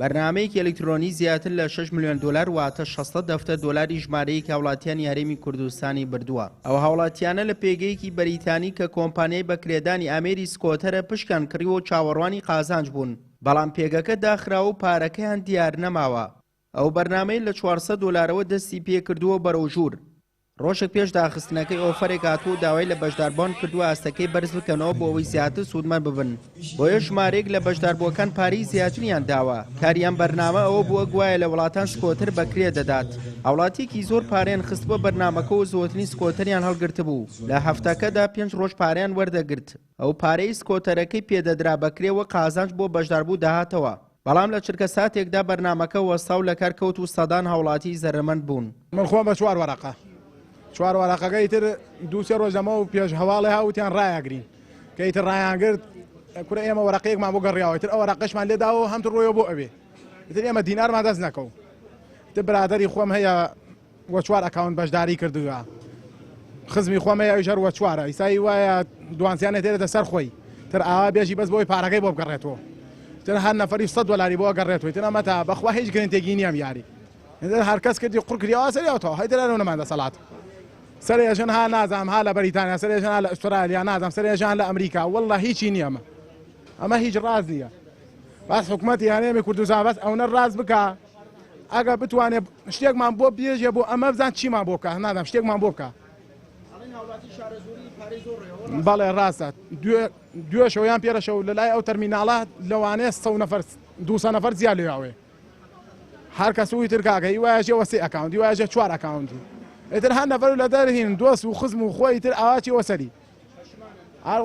بەرنامەیەکی ئەلکترۆنی زیاتر لە 6 ملیۆن دلار واتە 600 دەفتەر دۆلاری ژمارەیەکی هاوڵاتیان یاریمی کوردستانی بردووە. ئەو هاوڵاتیانە لە پێگەیەکی بەریتانی کە کۆمپانیای بەکرێدانی ئامێری سکۆتەرە پشکان کڕیوە و چاوەڕوانی قازانج بوون، بەڵام پێگەکە داخراوە و پارەکەیان دیار نەماوە. ئەو بەرنامەی لە 400 دلارەوە دەستی پێکردووە بەرەو ژوور. ڕۆژێک پێش داخستنەکەی ئۆفەرێک هاتووە داوای لە بەشداربوون کردووە ئاستەکەی بەرز بکەنەوە بۆ ئەوەی زیاتر سوودمەند ببن. بۆیە ژمارەیەک لە بەشداربووەکان پارەی زیاتریان داوە. کاریان بەرنامە ئەوە بووە گوایە لە وڵاتان سکۆتر بەکرێ دەدات. هاوڵاتیەکی زۆر پارەیان خست بۆ بەرنامەکە و زۆرترین سکۆتەریان هەڵگرت بوو. لە هەفتەکەدا 5 ڕۆژ پارەیان وەردەگرت. ئەو پارەی سکۆتەرەکەی پێدەدرا بەکرێوە قازانج بۆ بەشداربوو داهاتەوە. بەڵام لە چرکە ساتێکدا بەرنامەکە وەستا و لە کار کەوت و سەدان هاوڵاتی زەرمەند بوون. من خۆم بە 4 وەرەقە. 4 وەرەقەکەی تر 2-3 ڕۆژ لەمە و پێش هەواڵی هاوتیان ڕایەگرین کە ئیتر ڕایانگرت کورە ئێمە وەرەقەیەکمان بۆ گەڕیاوە تر ئەو وەرەقەشمان لێداوە هەمتر ڕۆیەوە بۆ ئەوێ ئیتر ئێمە دینارمان دەست نەکەو. تر برادەری خۆم هەیە وە 4 ئەکاونت بەشداری کردووە، خزمی خۆم هەیە ئەویش هەر وە 4 ئیسایی وایە دوانسیانێت تێرێتە سەر خۆی تر ئاوا بێژی بەس بۆی پارەکەی بۆ بگەڕێتەوە تر هەر نەفەری 100 دلاری بۆ گەڕێتەوە تر ئەمە تا بەخوا هیچ گرنگتێکی نییەم یاری هەر کەس کردی قوڕ کردیەوە سەریەوەتەوە هەیدر نەماندا سەڵات سەرێژن ها نازام ها لە بەریتانیا سەرێژن ها لە ئوسترالیا نازام سەرێژان لە ئەمریکا والله هیچی نییە ئەمە هیچ ڕاز نییە باس حکوومەتی هەنێمی کوردستان بەس ئەوە ڕاز بکە ئەگە بتوانێت شتێکمان بۆ بێژێ بۆ ئەمە بزان چیمان بۆ بکە نادام شتێکمان بۆ بکە. بەڵێ ڕاستە دوێشەوەیان پێرەشەو لە لای ئەو تەرمیناڵە لەوانەیە 200 نەفەر زیاد لێیاوێ هەر کەس وی تر کاکە هیوایەژێ وە 3 ئەکاونت هیوایەژێ 4 ئەکاونتی ئیتر هەر نەفەر لە دەرهین دۆست و خزم و خۆی تر ئاواتی وەسەری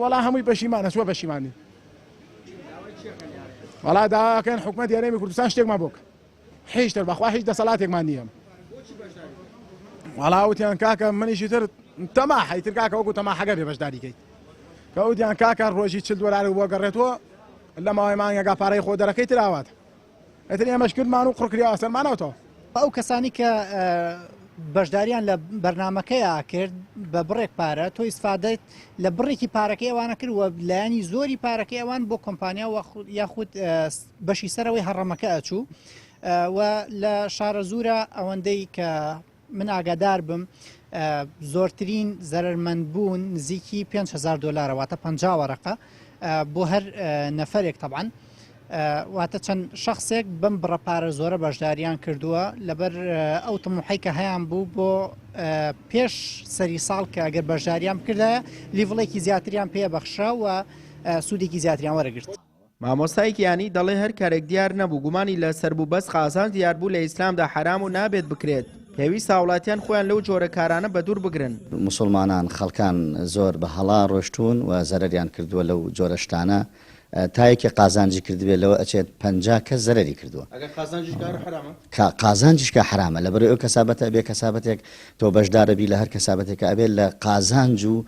وەڵا هەمووی پەشیمانە چوە پەشیمانی وەڵا داواکەن حکوومەت یاریمی کوردستان شتێکمان بۆ بکە هیچ تر بەخوا هیچ دەسەڵاتێکمان نییە. وەڵا وتیان کاکە منیشی تر تەماحی تر کاکە وەکو تەماحەکە بێ بەشداریکەیت کە وتیان کاکە ڕۆژی 40 دلار بۆ گەڕێتەوە لە ماوەی مانگێکا پارەی خۆ دەرەکەی تر ئاوات ئیتر ئێمەش کردمان و قوڕکریاوە سەرمانەوەتەوە. ئەو کەسانی کە بەشداریان لە بەرنمەکەیە کرد بە بڕێک پارە تۆ ئیسفادەیت لە بڕێکی پارەکەی ئەوانە کرد و لایەنی زۆری پارەکەی ئەوان بۆ کۆمپانیا یاخود بەشی سەرەوەی هەڕەمەکە ئەچوو و لە شارە زورە ئەوەندەی کە من ئاگادار بم زۆرترین زەرمەند بوون نزیکی 5,000 دلارەواتە 50 وەرەقە بۆ هەر نەفەرێک تەبعاً واتە چەند شخصێک بم بڕە پارە زۆرە بەشداریان کردووە لەبەر ئەو تەموحی کە هەیان بوو بۆ پێش سەری ساڵ کە ئەگەر بەشداریان بکردایە لیڤڵێکی زیاتریان پێ بەخشا و سوودێکی زیاتریان وەرەگرت. مامۆستایەکی یانی دەڵێ هەر کارێک دیار نەبوو گومانی لە سەربوو بەس قازانج دیاربوو لە ئیسلامدا حرام و نابێت بکرێت. پێویست هاوڵاتیان خۆیان لەو جۆرە کارانە بە دوور بگرن. موسڵمانان خەڵکان زۆر بە هەڵا ڕۆشتون و زەرەریان کردووە لەو جۆرە شتانە تایەکی قازانجی کردوێت لەوە ئەچێت 50 کەس زەرەری کردووە. قازانجیشکە حرامە لەبەرەوەی ئەو کەسابەتە بێ کەسابەتێک تۆ بەشدارە بی لە هەر کەسابەتێکە ئەبێت لە قازانج و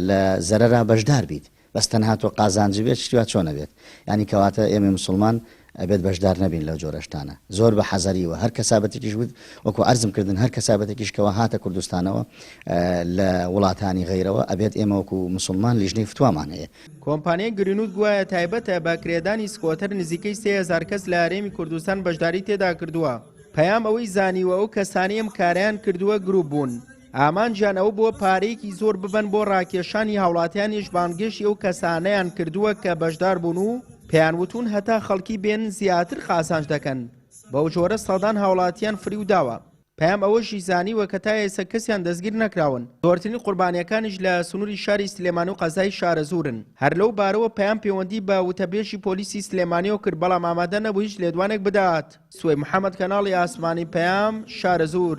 لە زەرەرا بەشدار بیت بەس تەنها تۆ قازانجی بێت شتیوا چۆنە بێت ینی کەواتە ئێمە موسڵمان ئەبێت بەشدار نەبین لەو جۆرەشتانە زۆر بە حەزەریوە هەر کەسابەتێکیش بود وەکو ئەرزم کردن هەر کەسابەتێکیشکەوە هاتە کوردستانەوە لە وڵاتانی غەیرەوە ئەبێت ئێمە وەکو موسڵمان لیژنەی فتوامان هەیە. کۆمپانیای گرینود گوایە تایبەتە بە کرێدانی سکۆتەر نزیکەی 3,000 کەس لە هەرێمی کوردستان بەشداری تێدا کردووە. پەیام ئەوەی زانیوە ئەو کەسانی ئەم کاریان کردووە گروپ بوون. ئامانجیان ئەو بۆ پارەیەکی زۆر ببەن بۆ ڕاکێشانی هاوڵاتیانیش بانگشتی ئەو کەسانەیان کردووە کە بەشدار بوون و پێیان وتون هەتا خەڵکی بێن زیاتر قازانج دەکەن. بەو جۆرە سەدان هاوڵاتیان فری و داوە. پەیام ئەوەشی زانیوە کە تا ئێستا کەسیان دەستگیر نەکراون. زۆرترین قوربانیەکانیش لە سنووری شاری سلێمانی و قەزای شارە زورن. هەر لەو بارەوە پەیام پەیوەندی بە وتەبێژی پۆلیسی سلێمانیەوە کرد بەڵام ئامادە نەبوو هیچ لێدوانێک بدات. سوێ محەممەد کەناڵی ئاسمانی پەیام شارە زور.